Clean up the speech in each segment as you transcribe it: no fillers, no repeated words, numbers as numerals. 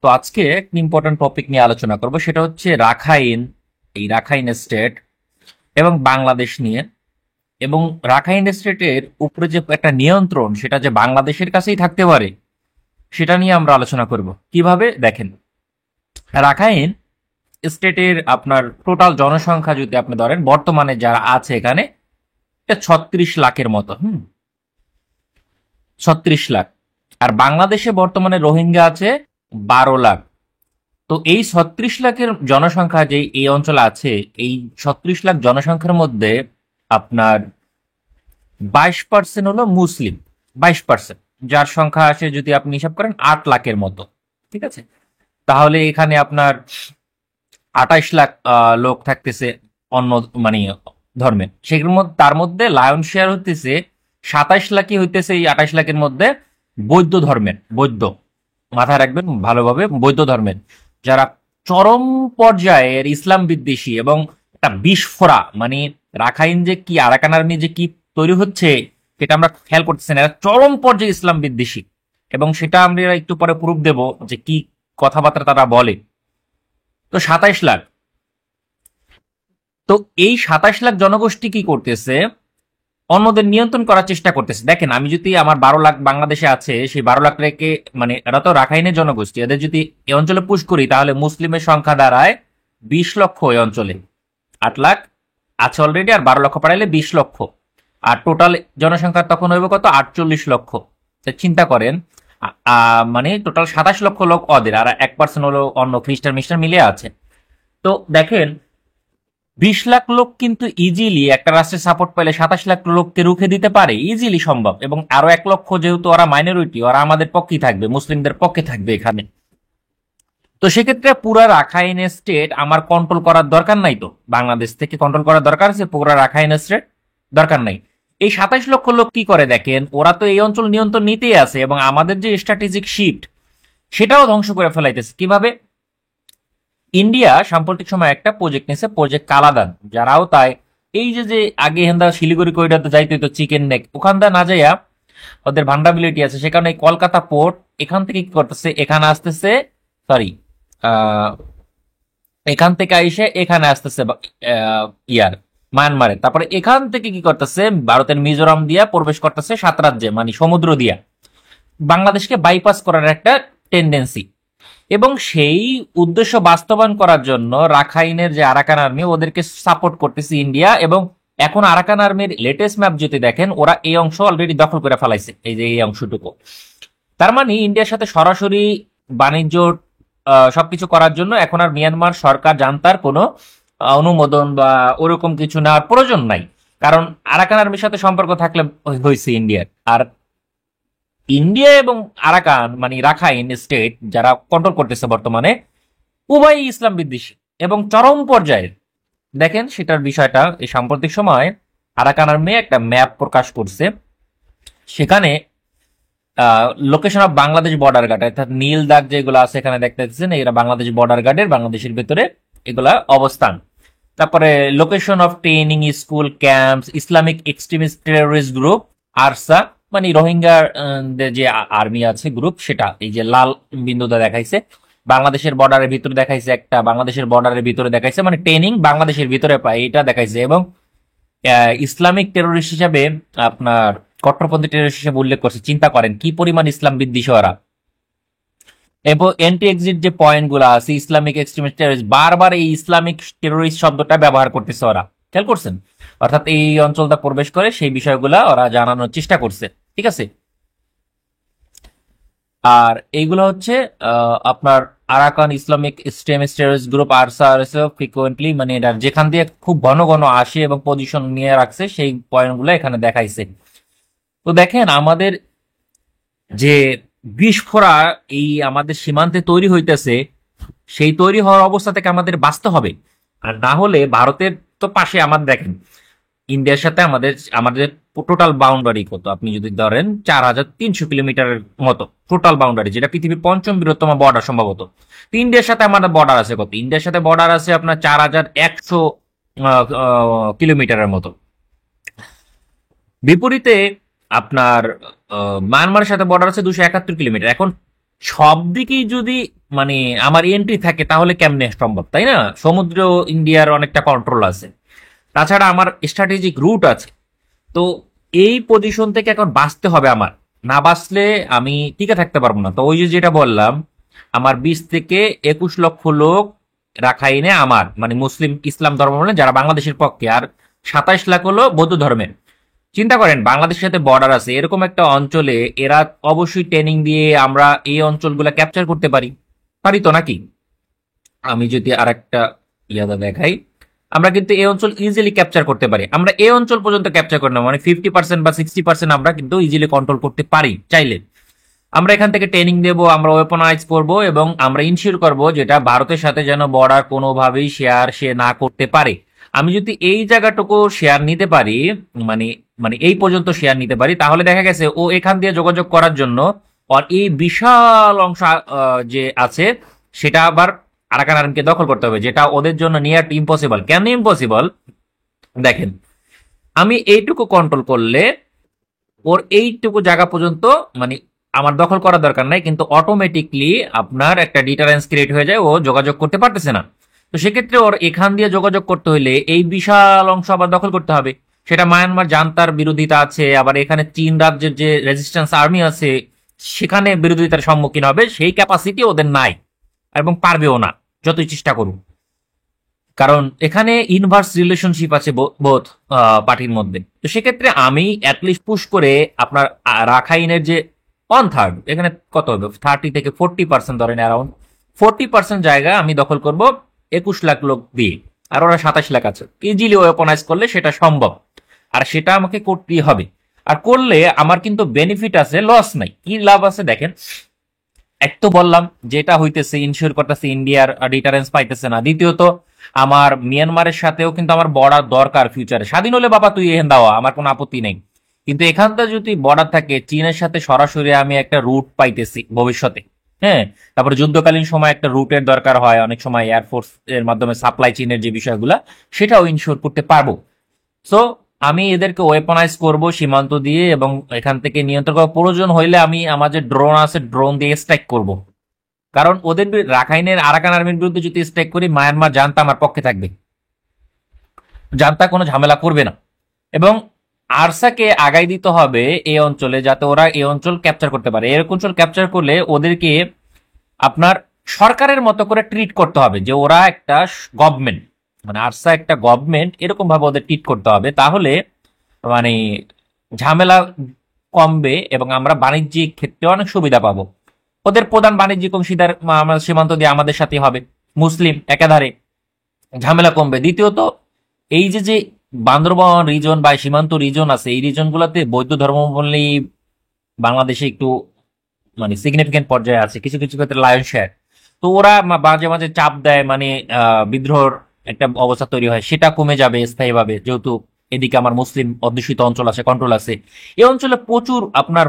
তো আজকে একটা ইম্পর্টেন্ট টপিক নিয়ে আলোচনা করব, সেটা হচ্ছে রাখাইন। এই রাখাইন স্টেট এবং বাংলাদেশ নিয়ে, এবং রাখাইন স্টেটের উপরে যে একটা নিয়ন্ত্রণ, সেটা যে বাংলাদেশের কাছেই থাকতে পারে, সেটা নিয়ে আমরা আলোচনা করব। কিভাবে দেখেন, রাখাইন স্টেটের আপনার টোটাল জনসংখ্যা যদি আপনি ধরেন, বর্তমানে যারা আছে এখানে, এটা 36 লাখের মতো। 36 লাখ। আর বাংলাদেশে বর্তমানে রোহিঙ্গা আছে 12 লাখ। তো এই 36 লাখের জনসংখ্যা যে এই অঞ্চলে আছে, এই 36 লাখ জনসংখ্যার মধ্যে আপনার 22% হলো মুসলিম। 22%, যার সংখ্যা আসে যদি আপনি হিসাব করেন 8 লাখের মতো। ঠিক আছে, তাহলে এখানে আপনার 28 লাখ লোক থাকতেছে অন্য মানে ধর্মের। সেগুলোর মধ্যে, তার মধ্যে লায়ন শেয়ার হইতেছে 27 লাখই হইতেছে এই 28 লাখের মধ্যে বৌদ্ধ ধর্মের। বৌদ্ধ, মাথায় রাখবেন ভালোভাবে, বৌদ্ধ ধর্মের যারা চরম পর্যায়ের ইসলাম বিদ্বেষী এবং একটা বিস্ফোরা, মানে রাখাইন যে কি, আরাকান আর্মি যে কি তৈরি হচ্ছে, সেটা আমরা খেয়াল করতেছি না। এরা চরম পর্যায়ে ইসলাম বিদ্বেষী, এবং সেটা আমরা একটু পরে প্রুফ দেব যে কি কথাবার্তা তারা বলে। তো 27 লাখ। তো এই 27 লাখ জনগোষ্ঠী কি করতেছে, অন্যদের নিয়ন্ত্রণ করার চেষ্টা করতেছে। দেখেন, আমি যদি আমার 12 লাখ বাংলাদেশে আছে, সেই 12 লাখ রেখে, মানে এরা তো রাখাইনের জনগোষ্ঠী, এদের যদি এই অঞ্চলে পুশ করি, তাহলে মুসলিমের সংখ্যা দাঁড়ায় 20 লক্ষ এই অঞ্চলে। 8 লাখ আছে অলরেডি, আর 12 লক্ষ পাঠাইলে 20 লক্ষ। আর টোটাল জনসংখ্যা তখন হইব কত, 48 লক্ষ। তো চিন্তা করেন, মানে টোটাল 27 লক্ষ লোক ওদের, আর 1% হলো অন্য খ্রিস্টান মিস্টার মিলিয়ে আছে। তো দেখেন, 20 লাখ লোক কিন্তু ইজিলি একটা রাষ্ট্রের সাপোর্ট পেলে 27 লাখ লোককে রুখে দিতে পারে, ইজিলি সম্ভব। এবং আরো 1 লক্ষ, যেহেতু ওরা মাইনরিটি, ওরা আমাদের পক্ষেই থাকবে, মুসলিমদের পক্ষে থাকবে এখানে। তো সেক্ষেত্রে পুরা রাখাইন স্টেট আমার কন্ট্রোল করার দরকার নাই। তো বাংলাদেশ থেকে কন্ট্রোল করার দরকার আছে, পুরা রাখাইন স্টেট দরকার নাই। এই 27 লক্ষ লোক কি করে দেখেন, ওরা তো এই অঞ্চল নিয়ন্ত্রণ নিতেই আছে, এবং আমাদের যে স্ট্র্যাটেজিক শিফট, সেটাও ধ্বংস করে ফেলাইতেছে। কিভাবে? ইন্ডিয়া সাম্প্রতিক সময় একটা প্রজেক্ট নিয়েছে, প্রজেক্ট কালাদান। যারাও তাই, এই যে যে আগে হেন্দা শিলিগুড়ি করিডোরতে যাইতে হতো চিকেন নেক, ওখান দা না যাইয়া, ওদের ভান্ডাবিলিটি আছে, সে কারণে এই কলকাতা পোর্ট এখান থেকে কি করতেছে, এখানে আসতেছে, সরি, এখান থেকে আইসে এখানে আসতেছে, ইয়ার মায়ানমারে। তারপরে এখান থেকে কি করতেছে, ভারতের মিজোরাম দিয়া প্রবেশ করতেছে 7 রাজ্যে, মানে সমুদ্র দিয়া বাংলাদেশকে বাইপাস করার একটা টেন্ডেন্সি। এবং সেই উদ্দেশ্য বাস্তবায়ন করার জন্য রাখাইনের যে আরাকান আর্মি, ওদেরকে সাপোর্ট করতেছে ইন্ডিয়া। এবং এখন আরাকান আর্মির লেটেস্ট ম্যাপ যদি দেখেন, ওরা এই অংশ অলরেডি দখল করে ফেলাইছে, এই যে এই অংশটুকু। তার মানে ইন্ডিয়ার সাথে সরাসরি বাণিজ্য সবকিছু করার জন্য এখন আর মিয়ানমার সরকার জানতার কোনো অনুমোদন বা ওরকম কিছু নেওয়ার প্রয়োজন নাই। কারণ আরাকান আর্মির সাথে সম্পর্ক থাকলে হয়েছে ইন্ডিয়ার। আর ইন্ডিয়া এবং আরাকান, মানে রাখাইন স্টেট যারা কন্ট্রোল করতেছে বর্তমানে, উভয়ই ইসলাম বিদ্বেষী এবং চরম পর্যায়ের। দেখেন সেটার বিষয়টা, এই সাম্প্রতিক সময় আরাকান আর্মি একটা ম্যাপ প্রকাশ করছে, সেখানে location of Bangladesh border guard, অর্থাৎ নীল দাগ যেগুলো আছে এখানে দেখতে পাচ্ছেন, এরা বাংলাদেশ বর্ডার গার্ডের, বাংলাদেশের ভেতরে এগুলা অবস্থান। তারপরে location of training school camps Islamic extremist terrorist group ARSA, মানে রোহিঙ্গার যে আর্মি আছে গ্রুপ, সেটা এই যে লাল বিন্দুটা দেখাইছে। বাংলাদেশের বর্ডারের ভিতরে দেখাইছে একটা, বাংলাদেশের বর্ডারের ভিতরে দেখাইছে, মানে ট্রেনিং বাংলাদেশের ভিতরে পায়, এটা দেখাইছে। এবং ইসলামিক টেরোরিস্ট হিসাবে, আপনার কট্টরপন্থী টেরোরিস্ট হিসেবে উল্লেখ করছে। চিন্তা করেন কি পরিমাণ ইসলাম বিদ্বেষী ওরা। এবং এন্টি এক্সিট যে পয়েন্ট গুলো আছে, ইসলামিক এক্সট্রিমিস্ট টেরোরিস্ট, বারবার এই ইসলামিক টেরোরিস্ট শব্দটা ব্যবহার করতেছে ওরা, খেয়াল করছেন? অর্থাৎ এই অঞ্চলটা প্রবেশ করে সেই বিষয়গুলা ওরা জানানোর চেষ্টা করছে। ঠিক আছে, আর এইগুলো হচ্ছে আপনার Arakan Islamic extremist terrorist group ARSA frequently, মানে এটা যেখান দিয়ে খুব ঘন ঘন আসে এবং পজিশন নিয়ে রাখছে, সেই পয়েন্টগুলো এখানে দেখাইছে। তো দেখেন, আমাদের যে বিস্ফোরা এই আমাদের সীমান্তে তৈরি হইতেছে, সেই তৈরি হওয়ার অবস্থা থেকে আমাদের বাঁচতে হবে। আর না হলে ভারতের তো পাশে আমাদের, দেখেন ইন্ডিয়ার সাথে আমাদের আমাদের টোটাল বাউন্ডারি কত, আপনি যদি ধরেন 4300 কিলোমিটারের মতো টোটাল বাউন্ডারি, যেটা পৃথিবীর পঞ্চম বৃহত্তম বর্ডার সম্ভবত। তো ইন্ডিয়ার সাথে আমাদের বর্ডার আছে কত, ইন্ডিয়ার সাথে বর্ডার আছে আপনার 4100 কিলোমিটারের মতো। বিপরীতে আপনার মায়ানমারের সাথে বর্ডার আছে 271 কিলোমিটার। এখন সব দিকেই যদি মানে আমার এন্ট্রি থাকে তাহলে কেমনে সম্ভব, তাই না? সমুদ্র ইন্ডিয়ার অনেকটা কন্ট্রোল আছে, তাছাড়া আমার স্ট্র্যাটেজিক রুট আছে। তো এই পজিশন থেকে এখন বাঁচতে হবে আমার, না বাঁচলে আমি টিকে থাকতে পারবো না। তো ওই যে যেটা বললাম, আমার 20 থেকে 21 লক্ষ লোক রাখাইনে আমার মানে মুসলিম ইসলাম ধর্ম যারা বাংলাদেশের পক্ষে, আর 27 লাখ হলো বৌদ্ধ ধর্মের। চিন্তা করেন বাংলাদেশের সাথে বর্ডার আছে এরকম একটা অঞ্চলে, এরা অবশ্যই ট্রেনিং দিয়ে আমরা এই অঞ্চলগুলো ক্যাপচার করতে পারি, পারি তো নাকি? আমি যদি আর একটা ইয়াদা দেখাই, আমরা কিন্তু এই অঞ্চল ইজিলি ক্যাপচার করতে পারি। আমরা এই অঞ্চল পর্যন্ত ক্যাপচার করে না, মানে 50% বা 60% আমরা কিন্তু ইজিলি কন্ট্রোল করতে পারি চাইলে। আমরা এখান থেকে ট্রেনিং দেব, আমরা ওয়েপনাইজ করব এবং আমরা ইনশিওর করব যেটা ভারতের সাথে যেন বর্ডার কোনোভাবেই শেয়ার সে না করতে পারে। আমি যদি এই জায়গাটুকু শেয়ার নিতে পারি, মানে মানে এই পর্যন্ত শেয়ার নিতে পারি, তাহলে দেখা গেছে ও এখান দিয়ে যোগাযোগ করার জন্য আর এই বিশাল অংশ যে আছে সেটা আবার আরাকান আর্মিকে দখল করতে হবে, যেটা ওদের জন্য নিয়ার ইম্পসিবল। কেন ইম্পসিবল? দেখেন, আমি এইটুকু কন্ট্রোল করলে ওর এইটুকু জায়গা পর্যন্ত মানে আমার দখল করার দরকার নাই, কিন্তু অটোমেটিকলি আপনার একটা ডিটারেন্স ক্রিয়েট হয়ে যায়, ও যোগাযোগ করতে পারতেছে না। তো সেক্ষেত্রে ওর এখান দিয়ে যোগাযোগ করতে হলে এই বিশাল অংশ আবার দখল করতে হবে। সেটা মায়ানমার জান্তার বিরোধিতা আছে, আবার এখানে চীন রাজ্যের যে রেজিস্ট্যান্স আর্মি আছে সেখানে বিরোধিতার সম্মুখীন হবে, সেই ক্যাপাসিটি ওদের নাই এবং পারবেও না যতই চেষ্টা করুক। কারণ এখানে ইনভার্স রিলেশনশিপ আছে বোথ পার্টির মধ্যে। তো সেক্ষেত্রে আমি অ্যাটলিস্ট পুশ করে আপনার রাখাইনের যে 1/3, এখানে কত হবে, 30 থেকে 40% ধরেন, অ্যারাউন্ড 40% জায়গা আমি দখল করব 21 লাখ লোক দিয়ে, আর ওরা 27 লাখ আছে। ইজিলি ওয়েপনাইজ করলে সেটা সম্ভব, আর সেটা আমাকে করতেই হবে। আর করলে আমার কিন্তু বেনিফিট আছে, লস নাই। কি লাভ আছে দেখেন, এক তো বললাম যেটা হইতেছে ইনশিওর করতেছে ইন্ডিয়ার ডিটারেন্স পাইতেছে না, দ্বিতীয়ত আমার মিয়ানমারের সাথেও কিন্তু আমার বর্ডার দরকার ফিউচারে। স্বাধীন হলে বাবা তুই এখান দাও, আমার কোনো আপত্তি নেই, কিন্তু এখানটা যদি বর্ডার থাকে চীনের সাথে সরাসরি আমি একটা রুট পাইতেছি ভবিষ্যতে। হ্যাঁ, তারপরে যুদ্ধকালীন সময় একটা রুটের দরকার হয়, অনেক সময় এয়ারফোর্স এর মাধ্যমে সাপ্লাই চেইনের যে বিষয়গুলা সেটাও ইনশিওর করতে পারবো। সো আমি এদেরকে ওয়েপনাইজ করব সীমান্ত দিয়ে এবং এখান থেকে নিয়ন্ত্রণ করার প্রয়োজন হইলে আমি আমার যে ড্রোন আছে ড্রোন দিয়ে স্ট্রাইক করব। কারণ ওদের রাখাইনের আরাকান আর্মির বিরুদ্ধে যদি স্ট্রাইক করি, মায়ানমার জানতা আমার পক্ষে থাকবে, জানতা কোনো ঝামেলা করবে না। এবং আরসাকে আগাই দিতে হবে এই অঞ্চলে, যাতে ওরা এই অঞ্চল ক্যাপচার করতে পারে। এরকম অঞ্চল ক্যাপচার করলে ওদেরকে আপনার সরকারের মতো করে ট্রিট করতে হবে, যে ওরা একটা গভর্নমেন্ট, মানে আরসা একটা গভর্নমেন্ট, এরকম ভাবে ওদের ট্রিট করতে হবে। তাহলে মানে ঝামেলা কমবে এবং আমরা বাণিজ্যিক ক্ষেত্রে অনেক সুবিধা পাবো। ওদের প্রধান বাণিজ্যিক অংশীদার আমাদের সীমান্ত দিয়ে আমাদের সাথে হবে, মুসলিম একাধারে, ঝামেলা কমবে। দ্বিতীয়ত এই যে যে বান্দরবান রিজন বা সীমান্ত রিজন আছে, এই রিজন গুলাতে বৌদ্ধ ধর্মাবলম্বী বাংলাদেশে একটু মানে সিগনিফিকেন্ট পর্যায়ে আছে, কিছু কিছু ক্ষেত্রে লায়ন শেয়ার। তো ওরা মাঝে মাঝে চাপ দেয়, মানে বিদ্রোহর একটা অবস্থা তৈরি হয়, সেটা কমে যাবে স্থায়ীভাবে, যেহেতু এদিকে আমার মুসলিম অধ্যুষিত অঞ্চল আছে, কন্ট্রোল আছে। এই অঞ্চলে প্রচুর আপনার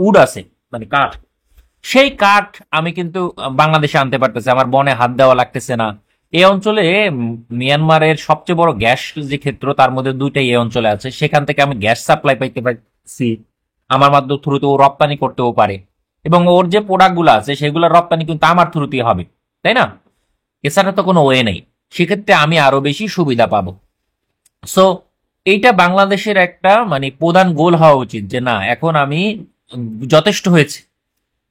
উড আছে, মানে কাঠ। সেই কাঠ আমি কিন্তু বাংলাদেশে আনতে পারতেছি, আমার বনে হাত দেওয়া লাগতেছে না। এই অঞ্চলে মিয়ানমারের সবচেয়ে বড় গ্যাস যে ক্ষেত্র, তার মধ্যে দুইটাই এই অঞ্চলে আছে, সেখান থেকে আমি গ্যাস সাপ্লাই পাইতে পারছি। আমার মাধ্যমে থ্রুতে ও রপ্তানি করতেও পারে, এবং ওর যে প্রোডাক্ট গুলো আছে সেগুলো রপ্তানি কিন্তু আমার থ্রুতেই হবে, তাই না? এছাড়া তো কোনো ওয়ে নেই। সেক্ষেত্রে আমি আরো বেশি সুবিধা পাবো। সো এইটা বাংলাদেশের একটা মানে প্রধান গোল হওয়া উচিত, যে না এখন আমি যথেষ্ট হয়েছে।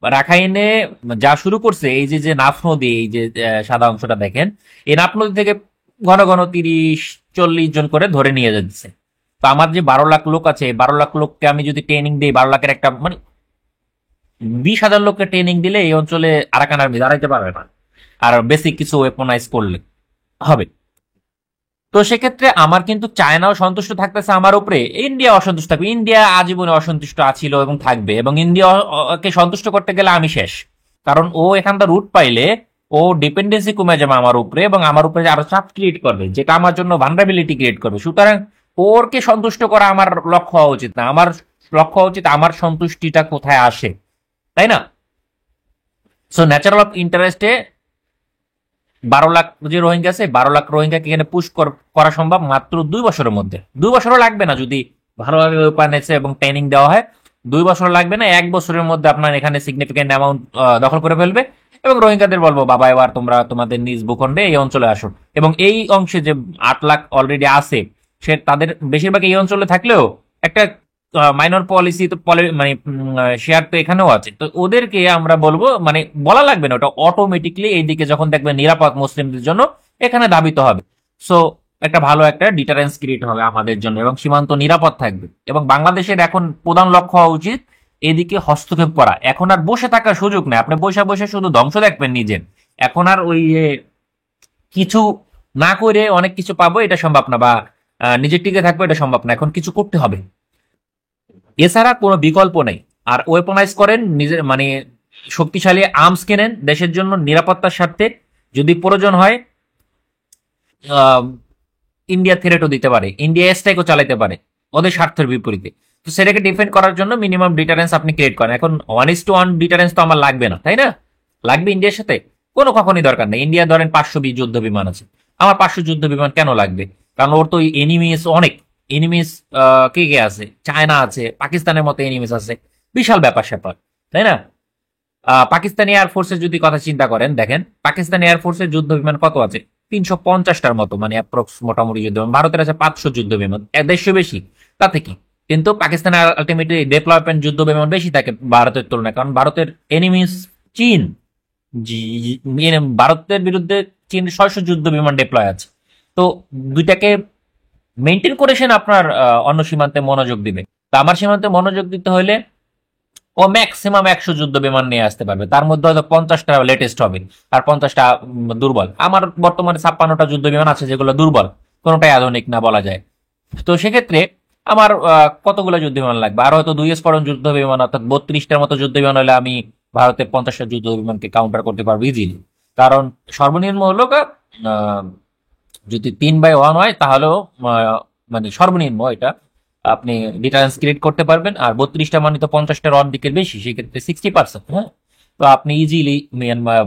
রাখাইনে যা শুরু করছে, এই যে যে নাফ নদী, এই যে সাদা অংশটা দেখেন, এই নাফ নদী থেকে ঘন ঘন 30-40 জন করে ধরে নিয়ে যাচ্ছে। তো আমার যে 12 লাখ লোক আছে, 12 লাখ লোককে আমি যদি ট্রেনিং দিই, 12 লাখের একটা মানে 20,000 লোককে ট্রেনিং দিলে এই অঞ্চলে আরাকান আর্মি দাঁড়াইতে পারবে না, আর বেসিক কিছু ওয়েপনাইজ করলে হবে। তো সেক্ষেত্রে আমার কিন্তু চায়নাও সন্তুষ্ট থাকতেছে আমার উপরে, ইন্ডিয়া অসন্তুষ্ট থাকবে। ইন্ডিয়া আজীবনে অসন্তুষ্ট আছিল এবং থাকবে, এবং ইন্ডিয়াকে সন্তুষ্ট করতে গেলে আমি শেষ। কারণ ও এখানটা রুট পাইলে ও ডিপেন্ডেন্সি কমে যাবে আমার উপরে, এবং আমার উপরে আরো চাপ ক্রিয়েট করবে, যেটা আমার জন্য ভালনারেবিলিটি ক্রিয়েট করবে। সুতরাং ওরকে সন্তুষ্ট করা আমার লক্ষ্য হওয়া উচিত না। আমার লক্ষ্য হওয়া উচিত আমার সন্তুষ্টিটা কোথায় আসে, তাই না? সো ন্যাচারাল অফ ইন্টারেস্টে 12 লাখ যে রোহিঙ্গা আছে, 12 লাখ রোহিঙ্গাকে এখানে পুশ করা সম্ভব মাত্র 2 বছরের মধ্যে। 2 বছরও লাগবে না যদি ভালোভাবে ওয়েপন আছে এবং ট্রেনিং দেওয়া হয়। 2 বছর লাগবে না, 1 বছরের মধ্যে আপনার এখানে সিগনিফিকেন্ট অ্যামাউন্ট দখল করে ফেলবে। এবং রোহিঙ্গাদের বলবো, বাবা এবার তোমরা তোমাদের নিজ ভূখণ্ডে এই অঞ্চলে আসো। এবং এই অংশে যে 8 লাখ অলরেডি আছে, সে তাদের বেশিরভাগ এই অঞ্চলে থাকলেও একটা মাইনর পলিসি তো মানে শেয়ার তো এখানেও আছে। তো ওদেরকে আমরা বলবো, মানে বলা লাগবে না, ওটা অটোমেটিকলি এইদিকে যখন দেখবে নিরাপদ মুসলিমদের জন্য এখানে ধাবিত হবে। সো একটা ভালো একটা ডিটারেন্স ক্রিয়েট হবে আমাদের জন্য, এবং সীমান্ত নিরাপদ থাকবে। এবং বাংলাদেশের এখন প্রধান লক্ষ্য হওয়া উচিত এদিকে হস্তক্ষেপ করা। এখন আর বসে থাকার সুযোগ নেই, আপনি বসে বসে শুধু ধ্বংস দেখবেন নিজের। এখন আর ওই যে কিছু না করে অনেক কিছু পাবো এটা সম্ভব না, বা নিজের টিকে থাকবো এটা সম্ভব না। এখন কিছু করতে হবে, এছাড়া কোনো বিকল্প নেই। আর ওয়েপনাইজ করেন নিজের, মানে শক্তিশালী আর্মস কেনেন দেশের জন্য নিরাপত্তার স্বার্থে। যদি প্রয়োজন হয় ইন্ডিয়া থ্রেটও দিতে পারে, ইন্ডিয়া স্ট্রাইকও চালাতে পারে ওদের স্বার্থের বিপরীতে। তো সেটাকে ডিফেন্ড করার জন্য মিনিমাম ডিটারেন্স আপনি ক্রিয়েট করেন। এখন 1:1 ডিটারেন্স তো আমার লাগবে না, তাই না? লাগবে ইন্ডিয়ার সাথে? কখনই দরকার নেই। ইন্ডিয়া ধরেন 520 যুদ্ধ বিমান আছে, আমার 500 যুদ্ধ বিমান কেন লাগবে? কারণ ওর তো এনিমিস অনেক। এনিমিস কে কে আছে? চায়না আছে, পাকিস্তানের মতো এনিমিস আছে, বিশাল ব্যাপার স্যাপার, তাই না? পাকিস্তানি এয়ারফোর্সের যদি কথা চিন্তা করেন, দেখেন পাকিস্তানি এয়ারফোর্সের যুদ্ধ বিমান কত আছে? 350টার মতো, মানে অ্যাপ্রক্স মোটামুটি যুদ্ধ বিমান। ভারতের আছে 500 যুদ্ধ বিমান, 150 বেশি, তাতে কি? কিন্তু পাকিস্তানের আলটিমেটলি ডেভেলপমেন্ট যুদ্ধ বিমান বেশি থাকে ভারতের তুলনায়, কারণ ভারতের এনিমিস চীন। ভারতের বিরুদ্ধে চীন 600 যুদ্ধ বিমান ডিপ্লয় আছে। তো দুইটাকে মেনটেন করে সেন আপনার অন্য সীমান্তে মনোযোগ দিবে। তো আমার সীমান্তে মনোযোগ দিতে হলে ও ম্যাক্সিমাম 100 যুদ্ধ বিমান নিয়ে আসতে পারবে, তার মধ্যে হয়তো 50টা লেটেস্ট হবে আর 50টা দুর্বল। আমার বর্তমানে 56টা যুদ্ধ বিমান আছে যেগুলো দুর্বল, কোনোটাই আধুনিক না বলা যায়। তো সেক্ষেত্রে আমার কতগুলো যুদ্ধ বিমান লাগবে? আর হয়তো 2 স্কোয়াড্রন যুদ্ধ বিমান, অর্থাৎ 32টার মতো যুদ্ধ বিমান হলে আমি ভারতের 50টা যুদ্ধ বিমানকে কাউন্টার করতে পারবো ইজিলি। কারণ সর্বনিম্ন হলো যদি 3/1 হয় তাহলেও মানে সর্বনিম্ন এটা আপনি ডিটারেন্স ক্রিয়েট করতে পারবেন। আর 32টা মানে তো 50টার অন দিকের বেশি, সেক্ষেত্রে 60%। হ্যাঁ, তো আপনি ইজিলি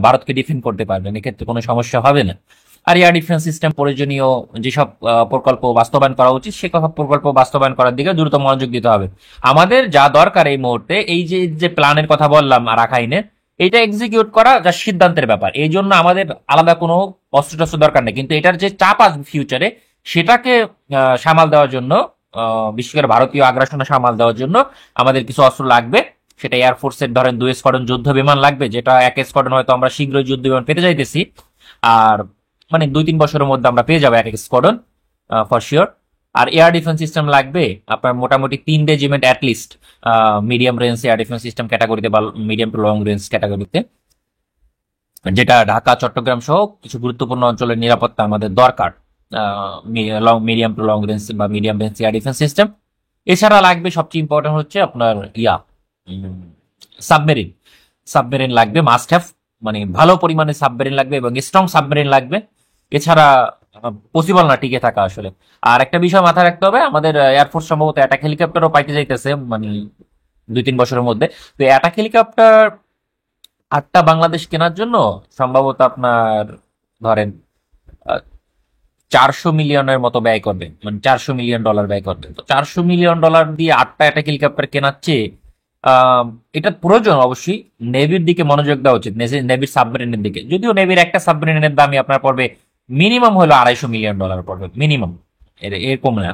ভারতকে ডিফেন্ড করতে পারবেন, এক্ষেত্রে কোনো সমস্যা হবে না। আর এয়ার ডিফেন্স সিস্টেম প্রয়োজনীয় যেসব প্রকল্প বাস্তবায়ন করা উচিত সে প্রকল্প বাস্তবায়ন করার দিকে দ্রুত মনোযোগ দিতে হবে। আমাদের যা দরকার এই মুহূর্তে, এই যে যে প্ল্যানের কথা বললাম রাখাইনে, এটা এক্সিকিউট করা যা সিদ্ধান্তের ব্যাপার। এই জন্য আমাদের আলাদা কোনো অস্ত্র টস্ত্র দরকার নেই, কিন্তু এটার যে চাপ আসবে ফিউচারে সেটাকে সামাল দেওয়ার জন্য, বিশেষ করে ভারতীয় আগ্রাসনে সামাল দেওয়ার জন্য আমাদের কিছু অস্ত্র লাগবে। সেটা এয়ারফোর্সের ধরেন 2 স্কোয়াড্রন যুদ্ধ বিমান লাগবে, যেটা 1 স্কোয়াড্রন হয়তো আমরা শীঘ্রই যুদ্ধ বিমান পেতে যাইতেছি। আর মানে 2-3 বছরের মধ্যে আমরা পেয়ে যাবো 1 স্কোয়াড্রন ফর শিওর। আর এয়ার ডিফেন্স সিস্টেম লাগবে আপনার মোটামুটি 3 regiment at least, medium range air defence system ক্যাটাগরিতে বা মিডিয়াম টু লং রেঞ্জ ক্যাটাগরিতে, যেটা ঢাকা চট্টগ্রাম সহ কিছু গুরুত্বপূর্ণ অঞ্চলের নিরাপত্তা আমাদের দরকার। মিডিয়াম টু লং রেঞ্জ বা medium range air defence system. এছাড়া লাগবে সবচেয়ে ইম্পর্টেন্ট হচ্ছে আপনার সাবমেরিন। সাবমেরিন লাগবে, মাস্ট হ্যাভ, মানে ভালো পরিমাণে সাবমেরিন লাগবে এবং স্ট্রং সাবমেরিন লাগবে। এছাড়া পসিবল না টিকে থাকা আসলে। আর একটা বিষয় মাথায় রাখতে হবে, আমাদের এয়ারফোর্স সম্ভবত অ্যাটাক হেলিকপ্টারও পাইতে যাইতেছে, মানে 2-3 বছরের মধ্যে। তো অ্যাটাক হেলিকপ্টার 8টা বাংলাদেশ কেনার জন্য সম্ভবত আপনার ধরেন 400 মিলিয়নের মতো ব্যয় করবে, মানে $400 মিলিয়ন ব্যয় করবে। তো $400 মিলিয়ন দিয়ে 8টা অ্যাটাক হেলিকপ্টার কেনার চেয়ে এটা প্রয়োজন অবশ্যই নেভির দিকে মনোযোগ দেওয়া উচিত, নেভির সাবমেরিনের দিকে। যদিও নেভির একটা সাবমেরিনের দামই আপনার পড়বে মিনিমাম হলো $250 মিলিয়ন পড়বে মিনিমাম, এরকম না।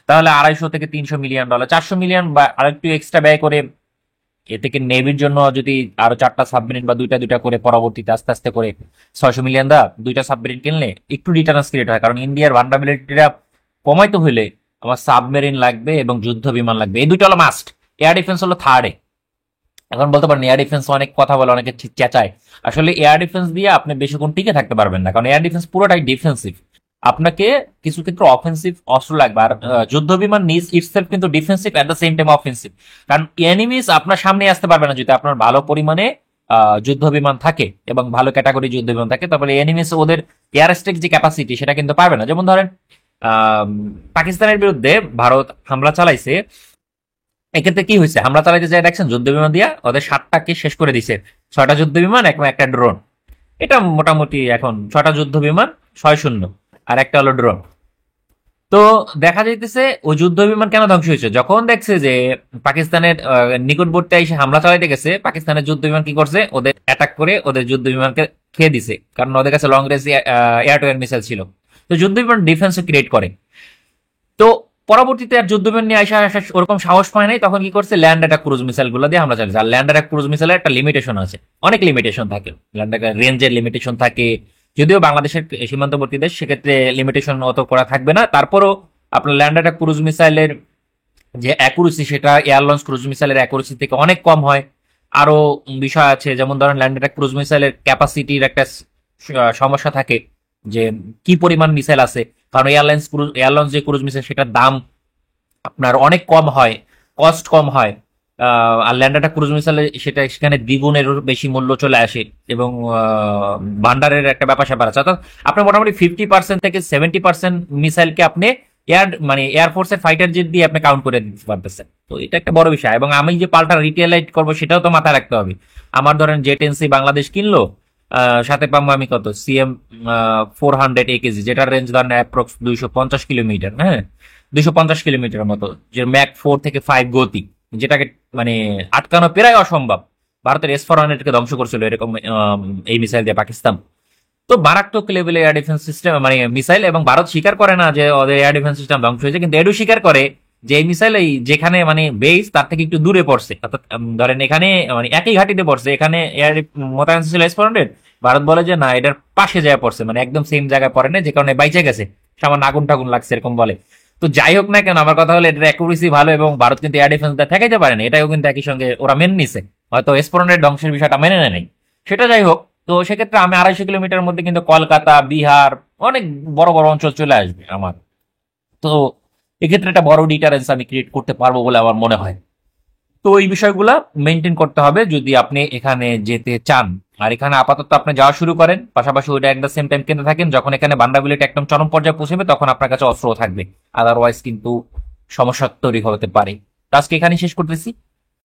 তাহলে 250 থেকে $300 মিলিয়ন, 400 মিলিয়ন বা আরেকটু এক্সট্রা ব্যয় করে এ থেকে নেভির জন্য যদি আরো 4টা সাবমেরিন বা দুইটা দুইটা করে পরবর্তীতে আস্তে আস্তে করে 600 মিলিয়ন 2টা সাবমেরিন কিনলে একটু রিটার্নস ক্রিয়েট হয়। কারণ ইন্ডিয়ার ভালনারেবিলিটিটা কমাইতে হইলে আমার সাবমেরিন লাগবে এবং যুদ্ধ বিমান লাগবে, এই দুইটা হলো মাস্ট। এয়ার ডিফেন্স হলো থার্ডে। এখন বলতে পারেন এয়ার ডিফেন্স অনেক কথা বলে, অনেকে চেঁচায়। আসলে এয়ার ডিফেন্স দিয়ে আপনি বেশিক্ষণ টিকে থাকতে পারবেন না, কারণ এয়ার ডিফেন্স পুরোটাই ডিফেন্সিভ। আপনাকে কিছু ক্ষেত্রে অফেন্সিভ অস্ত্র লাগবে। আর যুদ্ধ বিমান নিজ ইটসেলফ কিন্তু defensive at the same time offensive. কারণ এনিমিস আপনার সামনে আসতে পারবে না যদি আপনার ভালো পরিমাণে যুদ্ধ বিমান থাকে এবং ভালো ক্যাটাগরি যুদ্ধ বিমান থাকে, তারপরে এনিমিস ওদের এয়ার স্ট্রাইক যে ক্যাপাসিটি সেটা কিন্তু পারবে না। যেমন ধরেন পাকিস্তানের বিরুদ্ধে ভারত হামলা চালাইছে, এক্ষেত্রে কি হয়েছে? হামলা চালাইতে যায় দেখছেন যুদ্ধ বিমান দিয়া ওদের 7টাকে শেষ করে দিছে, 6টা যুদ্ধ বিমান একটা ড্রোন। এটা মোটামুটি এখন 6টা যুদ্ধ বিমান 6-0 আর একটা হলো ড্রোন। তো দেখা যাইতেছে ওই যুদ্ধ বিমান কেন ধ্বংস হয়েছে, যখন দেখছে যে পাকিস্তানের নিকটবর্তী এসে হামলা চালাইতে গেছে, পাকিস্তানের যুদ্ধ বিমান কি করছে, ওদের অ্যাটাক করে ওদের যুদ্ধ বিমানকে খেয়ে দিছে, কারণ ওদের কাছে long range air two air missile ছিল। তো যুদ্ধ বিমান ডিফেন্স ক্রিয়েট করে। তো পরবর্তীতে আর যুদ্ধ বিমান নিয়ে আসা আসা ওরকম সাহস পায় নাই, তখন কি করছে, ল্যান্ড অ্যাটাক ক্রুজ মিসাইল গুলো দিয়ে হামলা চালাচ্ছে। আর ল্যান্ড অ্যাটাক ক্রুজ মিসাইলের একটা লিমিটেশন আছে, অনেক লিমিটেশন থাকে, ল্যান্ড রেঞ্জের লিমিটেশন থাকে। যদিও বাংলাদেশের সীমান্তবর্তী দেশ, সেক্ষেত্রে লিমিটেশন অত করা থাকবে না, তারপরও আপনার ল্যান্ড অ্যাটাক ক্রুজ মিসাইলের যে অ্যাকুরেসি, সেটা এয়ার লঞ্চ ক্রুজ মিসাইলের অ্যাকুরেসি থেকে অনেক কম হয়। আরো বিষয় আছে, যেমন ধরেন ল্যান্ড অ্যাটাক ক্রুজ মিসাইলের ক্যাপাসিটির একটা সমস্যা থাকে, যে কি পরিমাণ মিসাইল আছে। কারণ এয়ার লঞ্চ যে ক্রুজ মিসাইল, সেটার দাম আপনার অনেক কম হয়, কস্ট কম হয়। আর ল্যান্ড অ্যাটাক ক্রুজ মিসাইলে সেটা সেখানে দ্বিগুণের বেশি মূল্য চলে আসে, এবং ভান্ডারের একটা ব্যাপার স্যাপার আছে। অর্থাৎ আপনি মোটামুটি 50% থেকে 70% মিসাইলকে আপনি মানে এয়ারফোর্সের ফাইটার জেট দিয়ে আপনি কাউন্ট করে দিতে পারতেছেন। তো এটা একটা বড় বিষয়, এবং আমি যে পাল্টা রিটেলাইট করবো সেটাও তো মাথায় রাখতে হবে। আমার ধরেন জেট এনসি বাংলাদেশ কিনলো, সাথে পাবো আমি কত সিএম 400 AKG, যেটার রেঞ্জ ধরেন অ্যাপ্রক্স 250 কিলোমিটার, হ্যাঁ 250 কিলোমিটার মতো, যে ম্যাক 4 থেকে 5 গতি, যেটাকে মানে আটকানো প্রায় অসম্ভব। ভারতের S-400 কে ধ্বংস করছিল এরকম এই মিসাইল দিয়ে পাকিস্তান। তো মারাত্মক লেভেলের এয়ার ডিফেন্স সিস্টেম মানে মিসাইল, এবং ভারত স্বীকার করে না যে ওদের এয়ার ডিফেন্স সিস্টেম ধ্বংস হয়েছে, কিন্তু এডু স্বীকার করে যে এই মিসাইল এই যেখানে মানে বেস তার থেকে একটু দূরে পড়ছে, অর্থাৎ ধরেন এখানে মানে একই ঘাটিতে পড়ছে, এখানে এয়ার মোতায়েন ছিল S-400, ভারত বলে যে না, এটার পাশে যায় পড়ছে, মানে একদম সেম জায়গায় পড়ে না, যে কারণে বাইচে গেছে, সামান্য আগুন টাগুন লাগছে এরকম বলে। তো যাই হোক না কেন, আমার কথা হলো এটার অ্যাকুরেসি ভালো, এবং ভারত কিন্তু এয়ার ডিফেন্স ঠেকাইতে পারে না, এটাও কিন্তু একই সঙ্গে ওরা মেনে নিছে, হয়তো S-400 ধ্বংসের বিষয়টা মেনে নেয় নাই। সেটা যাই হোক, তো সেক্ষেত্রে আমি 250 কিলোমিটার মধ্যে কিন্তু কলকাতা, বিহার, অনেক বড় বড় অঞ্চল চলে আসবে আমার। তো এক্ষেত্রে একটা বড় ডিটারেন্স আমি ক্রিয়েট করতে পারবো বলে আমার মনে হয়। তো এই বিষয়গুলা মেনটেন করতে হবে যদি আপনি এখানে যেতে চান। আর এখানে আপাতত আপনি যাওয়া শুরু করেন, পাশাপাশি ওইটা একটা সেম টাইম কিনতে থাকেন, যখন এখানে ভালনারেবিলিটি একদম চরম পর্যায়ে পৌঁছবে তখন আপনার কাছে অস্ত্র থাকবে, আদারওয়াইজ কিন্তু সমস্যা তৈরি হতে পারে। তো আজকে এখানে শেষ করতেছি।